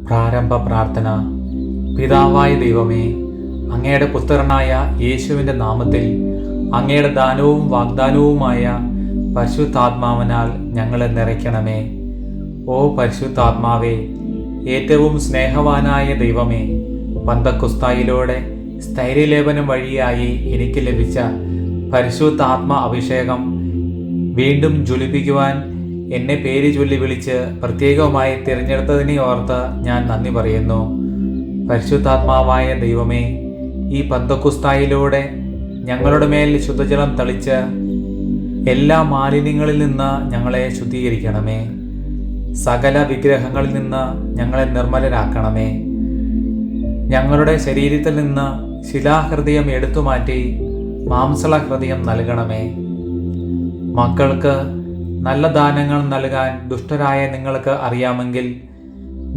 പ്രാരംഭ പ്രാർത്ഥന. പിതാവായ ദൈവമേ, അങ്ങയുടെ പുത്രനായ യേശുവിൻ്റെ നാമത്തിൽ അങ്ങയുടെ ദാനവും വാഗ്ദാനവുമായ പരിശുദ്ധാത്മാവിനാൽ ഞങ്ങളെ നിറയ്ക്കണമേ. ഓ പരിശുദ്ധാത്മാവേ, ഏറ്റവും സ്നേഹവാനായ ദൈവമേ, പന്തക്കുസ്തായിലൂടെ സ്ഥൈര്യലേപനം വഴിയായി എനിക്ക് ലഭിച്ച പരിശുദ്ധാത്മ അഭിഷേകം വീണ്ടും ജ്വലിപ്പിക്കുവാൻ എന്നെ പേര് ചൊല്ലി വിളിച്ച് പ്രത്യേകമായി തിരഞ്ഞെടുത്തതിനെ ഓർത്ത് ഞാൻ നന്ദി പറയുന്നു. പരിശുദ്ധാത്മാവായ ദൈവമേ, ഈ പന്തക്കുസ്തായിലൂടെ ഞങ്ങളുടെ മേൽ ശുദ്ധജലം തളിച്ച് എല്ലാ മാലിന്യങ്ങളിൽ നിന്ന് ഞങ്ങളെ ശുദ്ധീകരിക്കണമേ. സകല വിഗ്രഹങ്ങളിൽ നിന്ന് ഞങ്ങളെ നിർമ്മലരാക്കണമേ. ഞങ്ങളുടെ ശരീരത്തിൽ നിന്ന് ശിലാഹൃദയം എടുത്തുമാറ്റി മാംസള ഹൃദയം നൽകണമേ. മക്കൾക്ക് നല്ല ദാനങ്ങൾ നൽകാൻ ദുഷ്ടരായ നിങ്ങൾക്ക് അറിയാമെങ്കിൽ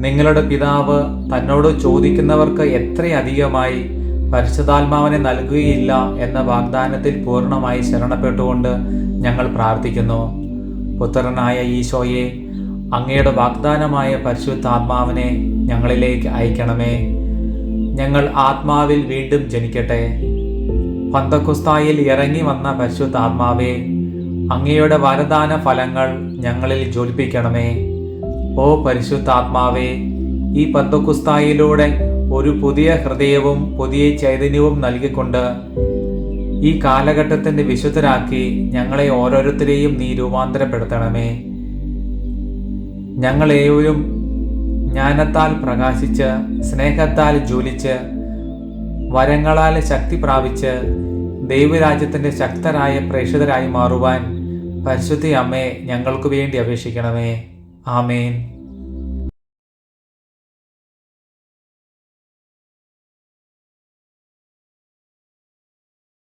നിങ്ങളുടെ പിതാവ് തന്നോട് ചോദിക്കുന്നവർക്ക് എത്രയധികമായി പരിശുദ്ധാത്മാവിനെ നൽകുകയില്ല എന്ന വാഗ്ദാനത്തിൽ പൂർണ്ണമായി ശരണപ്പെട്ടുകൊണ്ട് ഞങ്ങൾ പ്രാർത്ഥിക്കുന്നു. പുത്രനായ ഈശോയെ, അങ്ങയുടെ വാഗ്ദാനമായ പരിശുദ്ധാത്മാവിനെ ഞങ്ങളിലേക്ക് അയക്കണമേ. ഞങ്ങൾ ആത്മാവിൽ വീണ്ടും ജനിക്കട്ടെ. പന്തക്കുസ്തായിൽ ഇറങ്ങി വന്ന പരിശുദ്ധാത്മാവേ, അങ്ങയുടെ വരദാന ഫലങ്ങൾ ഞങ്ങളിൽ ജ്വലിപ്പിക്കണമേ. ഓ പരിശുദ്ധാത്മാവേ, ഈ പന്തക്കുസ്തായിലൂടെ ഒരു പുതിയ ഹൃദയവും പുതിയ ചൈതന്യവും നൽകിക്കൊണ്ട് ഈ കാലഘട്ടത്തിൻ്റെ വിശുദ്ധരാക്കി ഞങ്ങളെ ഓരോരുത്തരെയും നീ രൂപാന്തരപ്പെടുത്തണമേ. ഞങ്ങളേവരും ജ്ഞാനത്താൽ പ്രകാശിച്ച് സ്നേഹത്താൽ ജ്വലിച്ച് വരങ്ങളാൽ ശക്തി പ്രാപിച്ച് ദൈവരാജ്യത്തിൻ്റെ ശക്തരായ പ്രേക്ഷിതരായി മാറുവാൻ പരിശുദ്ധ അമ്മേ ഞങ്ങൾക്ക് വേണ്ടി അപേക്ഷിക്കണമേ. ആമേൻ.